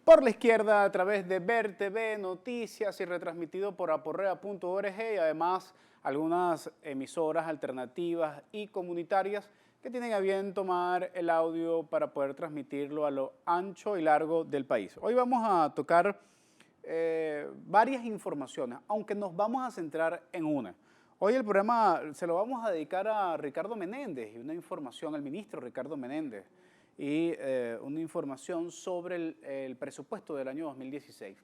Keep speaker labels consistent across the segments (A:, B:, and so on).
A: Por la izquierda a través de Ver TV, Noticias y retransmitido por aporrea.org y además algunas emisoras alternativas y comunitarias que tienen a bien tomar el audio para poder transmitirlo a lo ancho y largo del país. Hoy vamos a tocar varias informaciones, aunque nos vamos a centrar en una. Hoy el programa se lo vamos a dedicar a Ricardo Menéndez y una información al ministro Ricardo Menéndez y una información sobre el presupuesto del año 2016.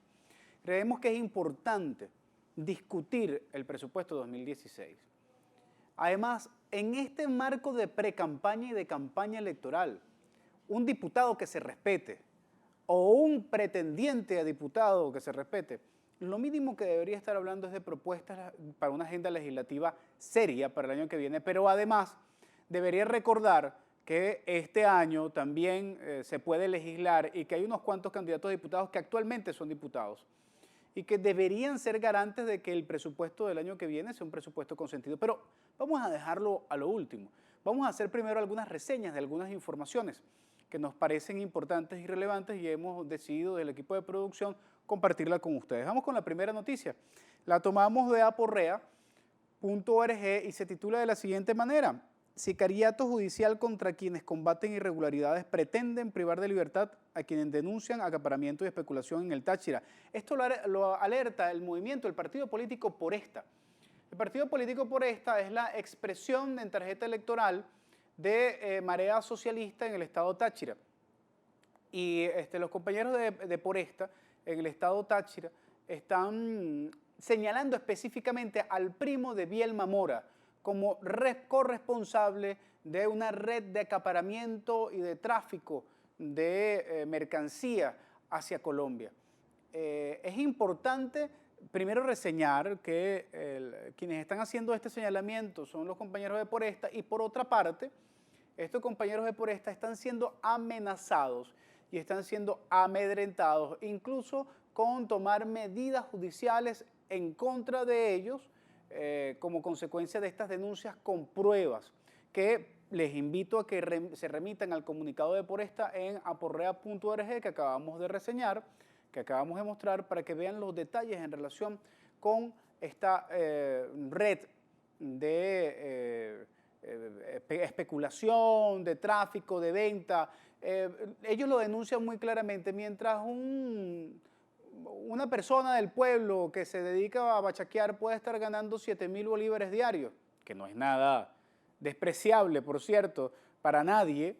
A: Creemos que es importante discutir el presupuesto 2016. Además, en este marco de pre-campaña y de campaña electoral, un diputado que se respete o un pretendiente a diputado que se respete, lo mínimo que debería estar hablando es de propuestas para una agenda legislativa seria para el año que viene, pero además debería recordar que este año también se puede legislar y que hay unos cuantos candidatos a diputados que actualmente son diputados y que deberían ser garantes de que el presupuesto del año que viene sea un presupuesto consentido. Pero vamos a dejarlo a lo último. Vamos a hacer primero algunas reseñas de algunas informaciones que nos parecen importantes y relevantes y hemos decidido del equipo de producción compartirla con ustedes. Vamos con la primera noticia. La tomamos de aporrea.org y se titula de la siguiente manera: Sicariato judicial contra quienes combaten irregularidades pretenden privar de libertad a quienes denuncian acaparamiento y especulación en el Táchira. Esto lo alerta el movimiento, el partido político Por Esta. El partido político Por Esta es la expresión en tarjeta electoral de Marea Socialista en el estado Táchira. Y los compañeros de Por Esta en el estado Táchira están señalando específicamente al primo de Bielma Mora como corresponsable de una red de acaparamiento y de tráfico de mercancía hacia Colombia. Es importante primero reseñar que quienes están haciendo este señalamiento son los compañeros de Por Esta y por otra parte, estos compañeros de Por Esta están siendo amenazados y están siendo amedrentados, incluso con tomar medidas judiciales en contra de ellos, como consecuencia de estas denuncias con pruebas, que les invito a que se remitan al comunicado de Por Esta en aporrea.org que acabamos de reseñar, que acabamos de mostrar, para que vean los detalles en relación con esta red de especulación, de tráfico, de venta. Ellos lo denuncian muy claramente, mientras una persona del pueblo que se dedica a bachaquear puede estar ganando 7.000 bolívares diarios, que no es nada despreciable, por cierto, para nadie.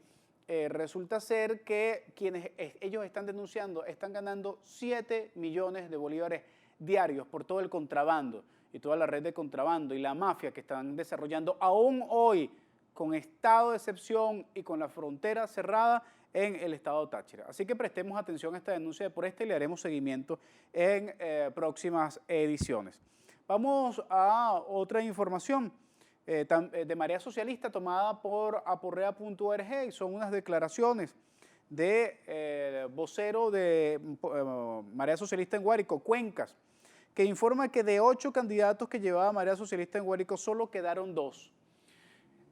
A: Resulta ser que quienes ellos están denunciando están ganando 7 millones de bolívares diarios por todo el contrabando y toda la red de contrabando y la mafia que están desarrollando aún hoy con estado de excepción y con la frontera cerrada en el estado Táchira. Así que prestemos atención a esta denuncia de Por Esta y le haremos seguimiento en próximas ediciones. Vamos a otra información de Marea Socialista tomada por aporrea.org y son unas declaraciones de vocero de Marea Socialista en Guárico, Cuencas, que informa que de 8 candidatos que llevaba Marea Socialista en Guárico solo quedaron 2.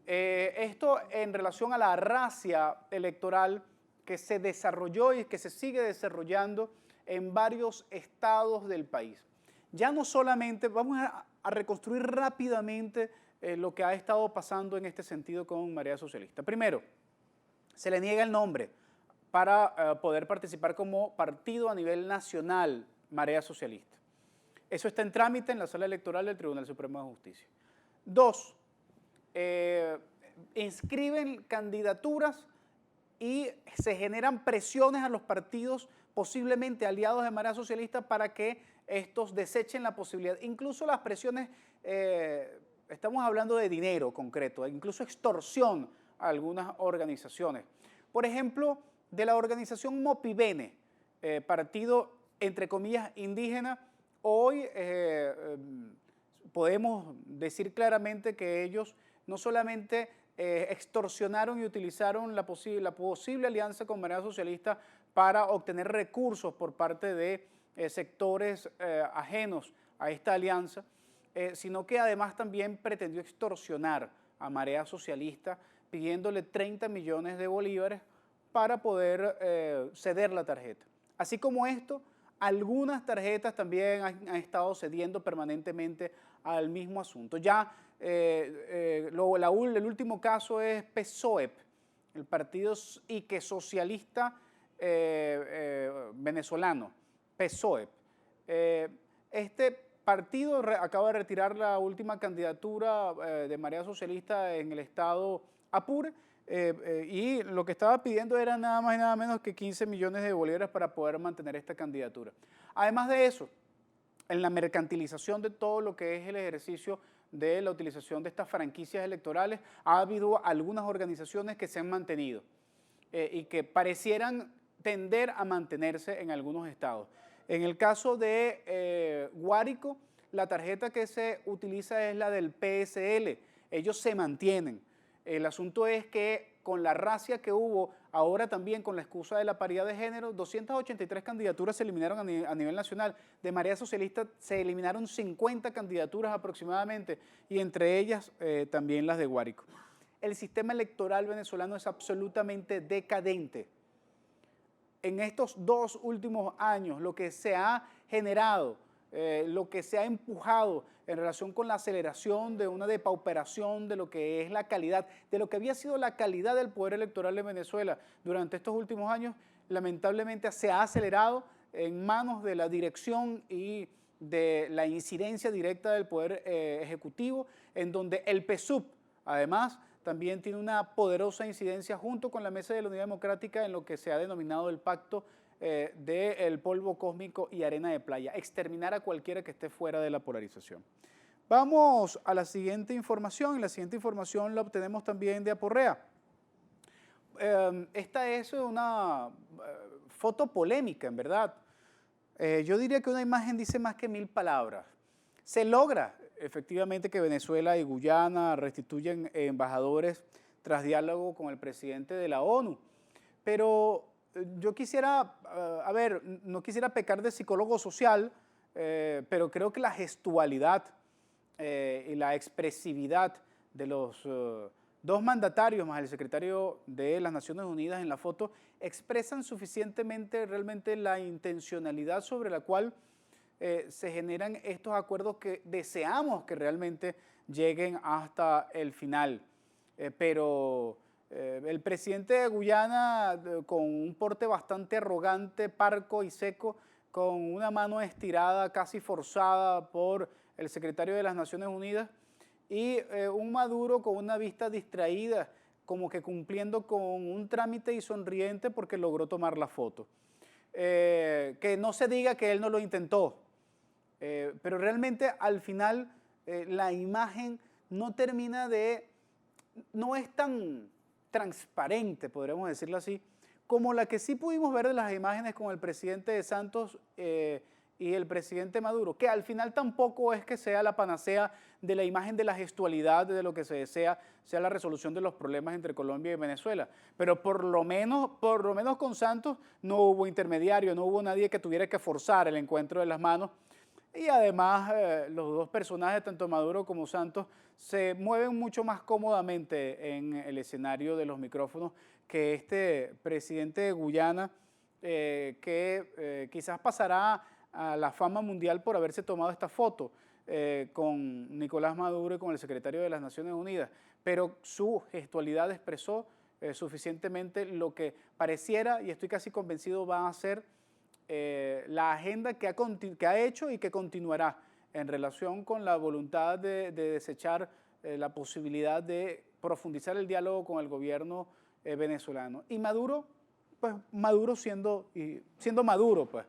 A: Esto en relación a la racia electoral que se desarrolló y que se sigue desarrollando en varios estados del país. Ya no solamente, vamos a reconstruir rápidamente lo que ha estado pasando en este sentido con Marea Socialista. Primero, se le niega el nombre para poder participar como partido a nivel nacional, Marea Socialista. Eso está en trámite en la sala electoral del Tribunal Supremo de Justicia. 2, inscriben candidaturas y se generan presiones a los partidos posiblemente aliados de Marea Socialista para que estos desechen la posibilidad. Incluso las presiones, estamos hablando de dinero concreto, incluso extorsión a algunas organizaciones. Por ejemplo, de la organización Mopivene, partido entre comillas indígena, hoy podemos decir claramente que ellos no solamente extorsionaron y utilizaron la posible alianza con Marea Socialista para obtener recursos por parte de sectores ajenos a esta alianza, sino que además también pretendió extorsionar a Marea Socialista pidiéndole 30 millones de bolívares para poder ceder la tarjeta. Así como esto, algunas tarjetas también han estado cediendo permanentemente al mismo asunto. Ya el último caso es PSOEP, el Partido Ique Socialista venezolano, PSOEP. Este partido acaba de retirar la última candidatura de Marea Socialista en el estado Apure, y lo que estaba pidiendo era nada más y nada menos que 15 millones de bolívares para poder mantener esta candidatura. Además de eso, en la mercantilización de todo lo que es el ejercicio de la utilización de estas franquicias electorales, ha habido algunas organizaciones que se han mantenido y que parecieran tender a mantenerse en algunos estados. En el caso de Guárico, la tarjeta que se utiliza es la del PSL. Ellos se mantienen. El asunto es que con la racia que hubo, ahora también con la excusa de la paridad de género, 283 candidaturas se eliminaron a nivel nacional. De Marea Socialista se eliminaron 50 candidaturas aproximadamente, y entre ellas también las de Guárico. El sistema electoral venezolano es absolutamente decadente. En estos 2 últimos años, lo que se ha generado, lo que se ha empujado en relación con la aceleración de una depauperación de lo que es la calidad, de lo que había sido la calidad del poder electoral de Venezuela durante estos últimos años, lamentablemente se ha acelerado en manos de la dirección y de la incidencia directa del poder ejecutivo, en donde el PSUV, además, también tiene una poderosa incidencia junto con la Mesa de la Unidad Democrática en lo que se ha denominado el pacto del polvo cósmico y arena de playa, exterminar a cualquiera que esté fuera de la polarización. Vamos a la siguiente información, y la siguiente información la obtenemos también de Aporrea. Esta es una foto polémica, en verdad. Yo diría que una imagen dice más que 1000 palabras. Se logra efectivamente que Venezuela y Guyana restituyan embajadores tras diálogo con el presidente de la ONU, pero yo quisiera, no quisiera pecar de psicólogo social, pero creo que la gestualidad y la expresividad de los dos mandatarios más el secretario de las Naciones Unidas en la foto expresan suficientemente realmente la intencionalidad sobre la cual se generan estos acuerdos que deseamos que realmente lleguen hasta el final. Pero el presidente de Guyana, con un porte bastante arrogante, parco y seco, con una mano estirada, casi forzada por el secretario de las Naciones Unidas, y un Maduro con una vista distraída, como que cumpliendo con un trámite y sonriente porque logró tomar la foto. Que no se diga que él no lo intentó, pero realmente al final la imagen no termina de, no es tan transparente, podríamos decirlo así, como la que sí pudimos ver de las imágenes con el presidente de Santos y el presidente Maduro, que al final tampoco es que sea la panacea de la imagen de la gestualidad de lo que se desea, sea la resolución de los problemas entre Colombia y Venezuela. Pero por lo menos con Santos no hubo intermediario, no hubo nadie que tuviera que forzar el encuentro de las manos. Y además los dos personajes, tanto Maduro como Santos, se mueven mucho más cómodamente en el escenario de los micrófonos que este presidente de Guyana, que quizás pasará a la fama mundial por haberse tomado esta foto con Nicolás Maduro y con el secretario de las Naciones Unidas, pero su gestualidad expresó suficientemente lo que pareciera, y estoy casi convencido va a ser la agenda que ha hecho y que continuará en relación con la voluntad de desechar la posibilidad de profundizar el diálogo con el gobierno venezolano. Y Maduro, pues Maduro siendo Maduro, pues,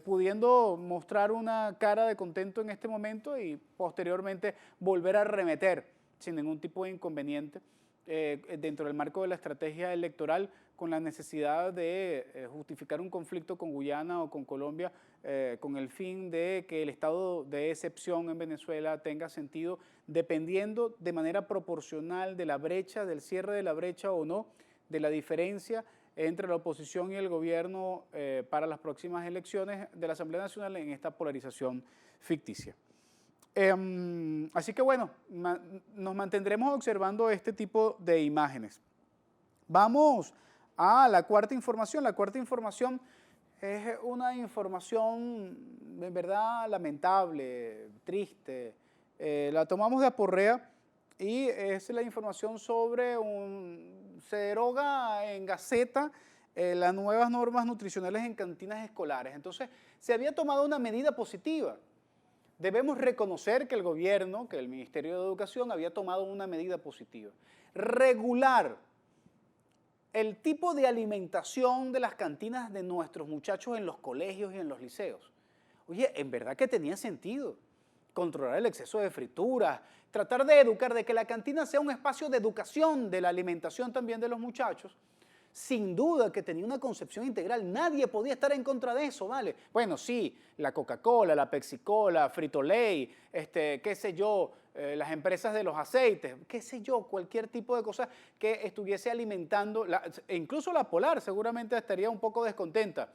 A: pudiendo mostrar una cara de contento en este momento y posteriormente volver a arremeter sin ningún tipo de inconveniente dentro del marco de la estrategia electoral, con la necesidad de justificar un conflicto con Guyana o con Colombia con el fin de que el estado de excepción en Venezuela tenga sentido dependiendo de manera proporcional de la brecha, del cierre de la brecha o no, de la diferencia entre la oposición y el gobierno para las próximas elecciones de la Asamblea Nacional en esta polarización ficticia. Así que bueno, nos mantendremos observando este tipo de imágenes. Vamos a la cuarta información. La cuarta información es una información en verdad lamentable, triste. La tomamos de Aporrea y es la información sobre se deroga en Gaceta las nuevas normas nutricionales en cantinas escolares. Entonces, se había tomado una medida positiva. Debemos reconocer que el gobierno, que el Ministerio de Educación había tomado una medida positiva. Regular el tipo de alimentación de las cantinas de nuestros muchachos en los colegios y en los liceos. Oye, en verdad que tenía sentido. Controlar el exceso de frituras, tratar de educar, de que la cantina sea un espacio de educación de la alimentación también de los muchachos. Sin duda que tenía una concepción integral, nadie podía estar en contra de eso, ¿vale? Bueno, sí, la Coca-Cola, la Pepsi-Cola, Frito-Lay, qué sé yo, las empresas de los aceites, qué sé yo, cualquier tipo de cosa que estuviese alimentando, incluso la Polar seguramente estaría un poco descontenta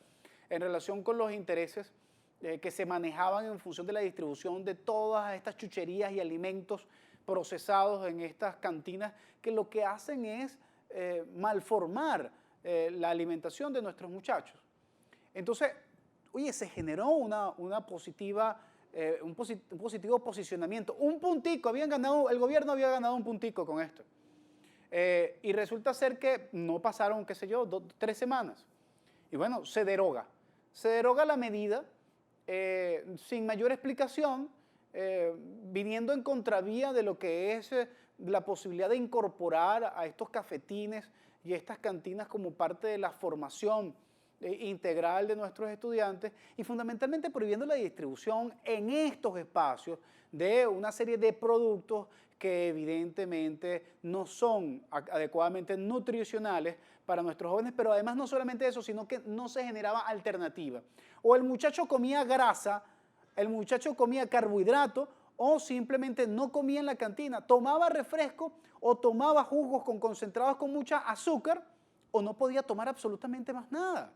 A: en relación con los intereses que se manejaban en función de la distribución de todas estas chucherías y alimentos procesados en estas cantinas, que lo que hacen es malformar la alimentación de nuestros muchachos. Entonces, oye, se generó un positivo posicionamiento. Un puntico, el gobierno había ganado un puntico con esto. Y resulta ser que no pasaron, qué sé yo, 3 semanas. Y bueno, se deroga. Se deroga la medida sin mayor explicación, viniendo en contravía de lo que es la posibilidad de incorporar a estos cafetines y estas cantinas como parte de la formación integral de nuestros estudiantes y fundamentalmente prohibiendo la distribución en estos espacios de una serie de productos que evidentemente no son adecuadamente nutricionales para nuestros jóvenes, pero además no solamente eso, sino que no se generaba alternativa. O el muchacho comía grasa, el muchacho comía carbohidrato, o simplemente no comía en la cantina, tomaba refresco o tomaba jugos concentrados con mucha azúcar o no podía tomar absolutamente más nada.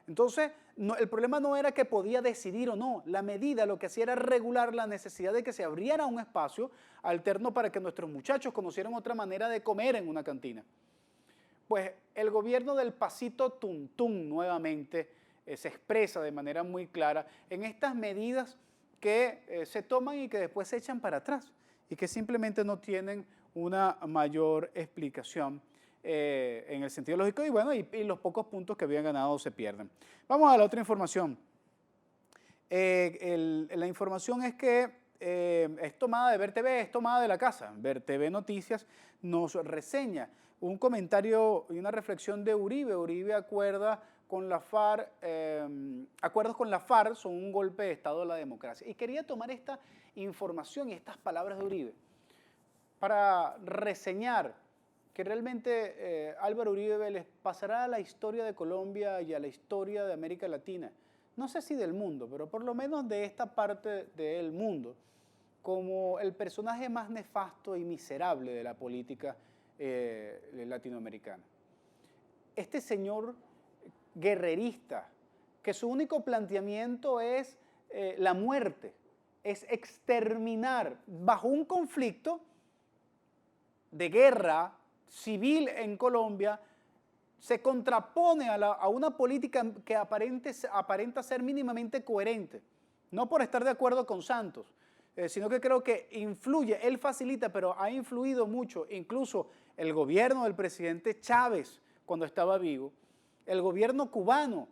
A: Entonces, el problema no era que podía decidir o no, la medida lo que hacía era regular la necesidad de que se abriera un espacio alterno para que nuestros muchachos conocieran otra manera de comer en una cantina. Pues el gobierno del pasito tuntún nuevamente se expresa de manera muy clara en estas medidas que se toman y que después se echan para atrás y que simplemente no tienen una mayor explicación en el sentido lógico y bueno, y los pocos puntos que habían ganado se pierden. Vamos a la otra información. La información es que es tomada de Ver TV, es tomada de la casa. Ver TV Noticias nos reseña un comentario y una reflexión de Uribe. Uribe acuerda con la FARC, acuerdos con la FARC son un golpe de Estado a la democracia. Y quería tomar esta información y estas palabras de Uribe para reseñar que realmente Álvaro Uribe Vélez pasará a la historia de Colombia y a la historia de América Latina. No sé si del mundo, pero por lo menos de esta parte del mundo, como el personaje más nefasto y miserable de la política latinoamericana. Este señor guerrerista, que su único planteamiento es la muerte, es exterminar bajo un conflicto de guerra civil en Colombia, se contrapone a una política que aparenta ser mínimamente coherente, no por estar de acuerdo con Santos, sino que creo que influye, él facilita, pero ha influido mucho, incluso el gobierno del presidente Chávez cuando estaba vivo, el gobierno cubano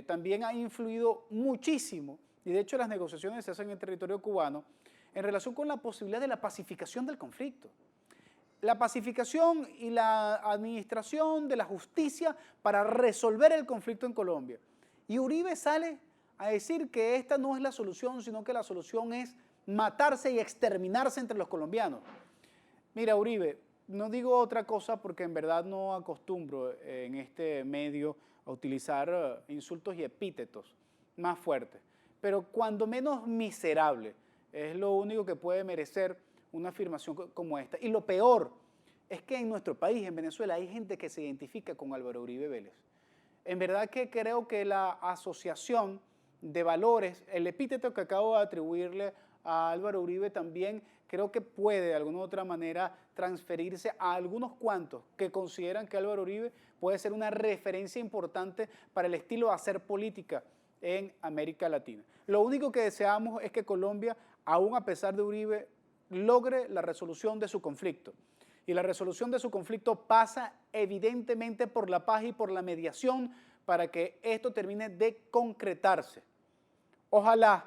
A: también ha influido muchísimo, y de hecho las negociaciones se hacen en territorio cubano, en relación con la posibilidad de la pacificación del conflicto. La pacificación y la administración de la justicia para resolver el conflicto en Colombia. Y Uribe sale a decir que esta no es la solución, sino que la solución es matarse y exterminarse entre los colombianos. Mira, Uribe, no digo otra cosa porque en verdad no acostumbro en este medio a utilizar insultos y epítetos más fuertes, pero cuando menos miserable es lo único que puede merecer una afirmación como esta. Y lo peor es que en nuestro país, en Venezuela, hay gente que se identifica con Álvaro Uribe Vélez. En verdad que creo que la asociación de valores, el epíteto que acabo de atribuirle a Álvaro Uribe también creo que puede de alguna u otra manera transferirse a algunos cuantos que consideran que Álvaro Uribe puede ser una referencia importante para el estilo de hacer política en América Latina. Lo único que deseamos es que Colombia, aún a pesar de Uribe, logre la resolución de su conflicto. Y la resolución de su conflicto pasa evidentemente por la paz y por la mediación para que esto termine de concretarse. Ojalá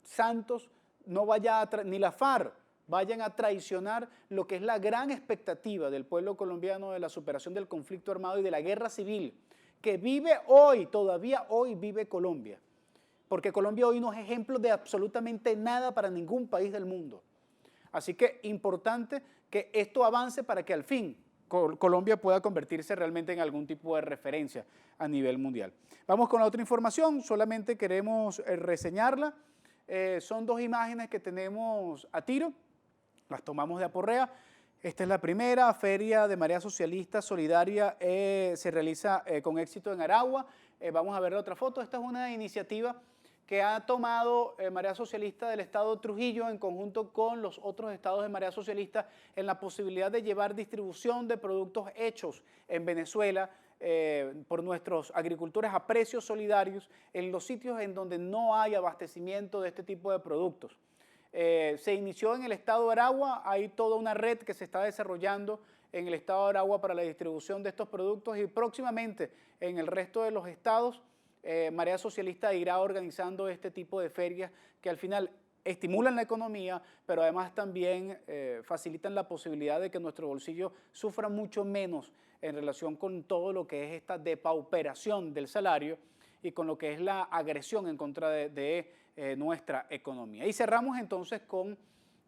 A: Santos no vaya ni la FARC vayan a traicionar lo que es la gran expectativa del pueblo colombiano de la superación del conflicto armado y de la guerra civil que vive hoy, todavía hoy vive Colombia. Porque Colombia hoy no es ejemplo de absolutamente nada para ningún país del mundo. Así que importante que esto avance para que al fin Colombia pueda convertirse realmente en algún tipo de referencia a nivel mundial. Vamos con la otra información, solamente queremos reseñarla. Son dos imágenes que tenemos a tiro, las tomamos de Aporrea. Esta es la primera, Feria de Marea Socialista Solidaria, se realiza con éxito en Aragua. Vamos a ver la otra foto, esta es una iniciativa que ha tomado Marea Socialista del Estado de Trujillo en conjunto con los otros estados de Marea Socialista en la posibilidad de llevar distribución de productos hechos en Venezuela por nuestros agricultores a precios solidarios en los sitios en donde no hay abastecimiento de este tipo de productos. Se inició en el estado de Aragua, hay toda una red que se está desarrollando en el estado de Aragua para la distribución de estos productos y próximamente en el resto de los estados Marea Socialista irá organizando este tipo de ferias que al final estimulan la economía, pero además también facilitan la posibilidad de que nuestro bolsillo sufra mucho menos en relación con todo lo que es esta depauperación del salario y con lo que es la agresión en contra de nuestra economía. Y cerramos entonces con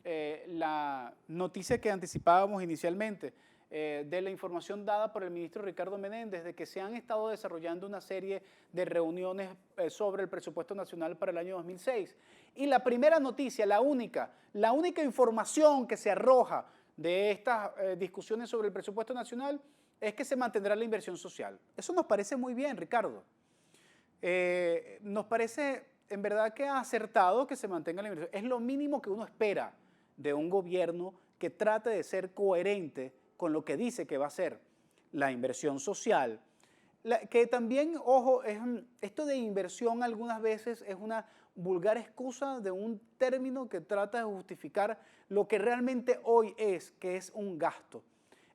A: la noticia que anticipábamos inicialmente, de la información dada por el ministro Ricardo Menéndez de que se han estado desarrollando una serie de reuniones sobre el presupuesto nacional para el año 2006. Y la primera noticia, la única información que se arroja de estas discusiones sobre el presupuesto nacional es que se mantendrá la inversión social. Eso nos parece muy bien, Ricardo. Nos parece en verdad que ha acertado que se mantenga la inversión. Es lo mínimo que uno espera de un gobierno que trate de ser coherente con lo que dice que va a hacer la inversión social, que también, ojo, esto de inversión algunas veces es una vulgar excusa de un término que trata de justificar lo que realmente hoy es, que es un gasto.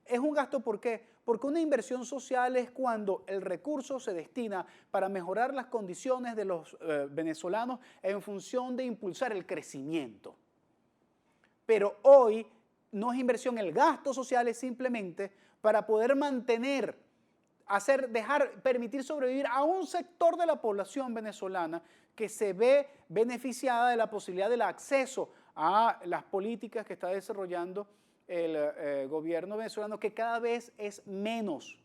A: Es un gasto, ¿por qué? Porque una inversión social es cuando el recurso se destina para mejorar las condiciones de los venezolanos en función de impulsar el crecimiento. Pero hoy no es inversión, el gasto social es simplemente para poder mantener, permitir sobrevivir a un sector de la población venezolana que se ve beneficiada de la posibilidad del acceso a las políticas que está desarrollando el gobierno venezolano, que cada vez es menos,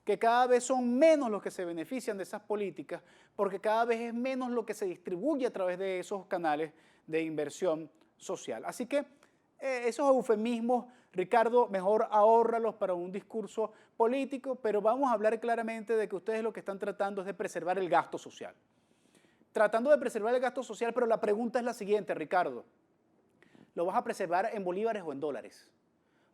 A: que cada vez son menos los que se benefician de esas políticas, porque cada vez es menos lo que se distribuye a través de esos canales de inversión social. Así que esos eufemismos, Ricardo, mejor ahórralos para un discurso político, pero vamos a hablar claramente de que ustedes lo que están tratando es de preservar el gasto social. Tratando de preservar el gasto social, pero la pregunta es la siguiente, Ricardo. ¿Lo vas a preservar en bolívares o en dólares?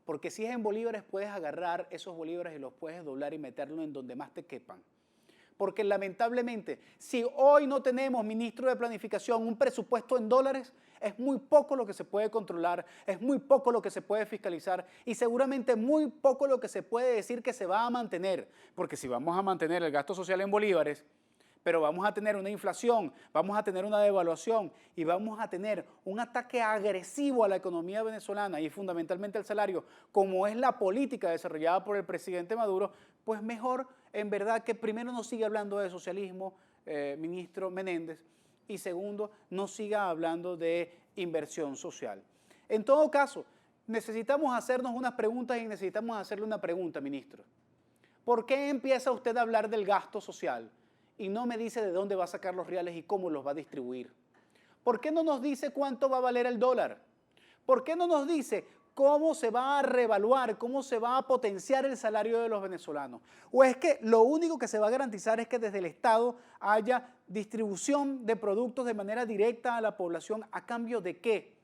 A: Porque si es en bolívares, puedes agarrar esos bolívares y los puedes doblar y meterlos en donde más te quepan. Porque lamentablemente, si hoy no tenemos, ministro de Planificación, un presupuesto en dólares, es muy poco lo que se puede controlar, es muy poco lo que se puede fiscalizar y seguramente muy poco lo que se puede decir que se va a mantener. Porque si vamos a mantener el gasto social en bolívares, pero vamos a tener una inflación, vamos a tener una devaluación y vamos a tener un ataque agresivo a la economía venezolana y fundamentalmente al salario, como es la política desarrollada por el presidente Maduro, pues mejor en verdad que primero no siga hablando de socialismo, ministro Menéndez, y segundo, no siga hablando de inversión social. En todo caso, necesitamos hacernos unas preguntas y necesitamos hacerle una pregunta, ministro. ¿Por qué empieza usted a hablar del gasto social y no me dice de dónde va a sacar los reales y cómo los va a distribuir? ¿Por qué no nos dice cuánto va a valer el dólar? ¿Por qué no nos dice ¿cómo se va a reevaluar, cómo se va a potenciar el salario de los venezolanos? ¿O es que lo único que se va a garantizar es que desde el Estado haya distribución de productos de manera directa a la población? ¿A cambio de qué?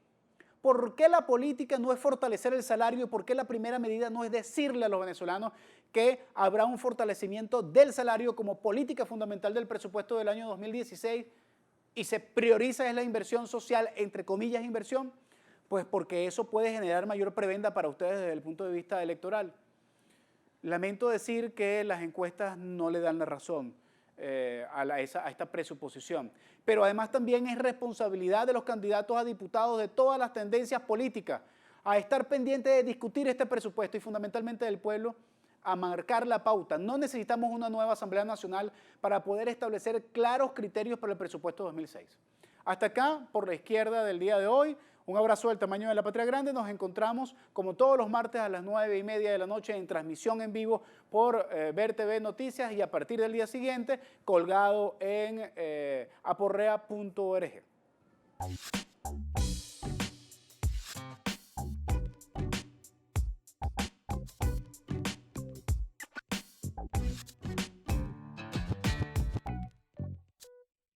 A: ¿Por qué la política no es fortalecer el salario y por qué la primera medida no es decirle a los venezolanos que habrá un fortalecimiento del salario como política fundamental del presupuesto del año 2016 y se prioriza es la inversión social, entre comillas inversión? Pues porque eso puede generar mayor prebenda para ustedes desde el punto de vista electoral. Lamento decir que las encuestas no le dan la razón a esta presuposición, pero además también es responsabilidad de los candidatos a diputados de todas las tendencias políticas a estar pendientes de discutir este presupuesto y fundamentalmente del pueblo a marcar la pauta. No necesitamos una nueva Asamblea Nacional para poder establecer claros criterios para el presupuesto 2006. Hasta acá, por la izquierda del día de hoy. Un abrazo del tamaño de la Patria Grande. Nos encontramos como todos los martes a las 9:30 de la noche en transmisión en vivo por Ver TV Noticias y a partir del día siguiente colgado en aporrea.org.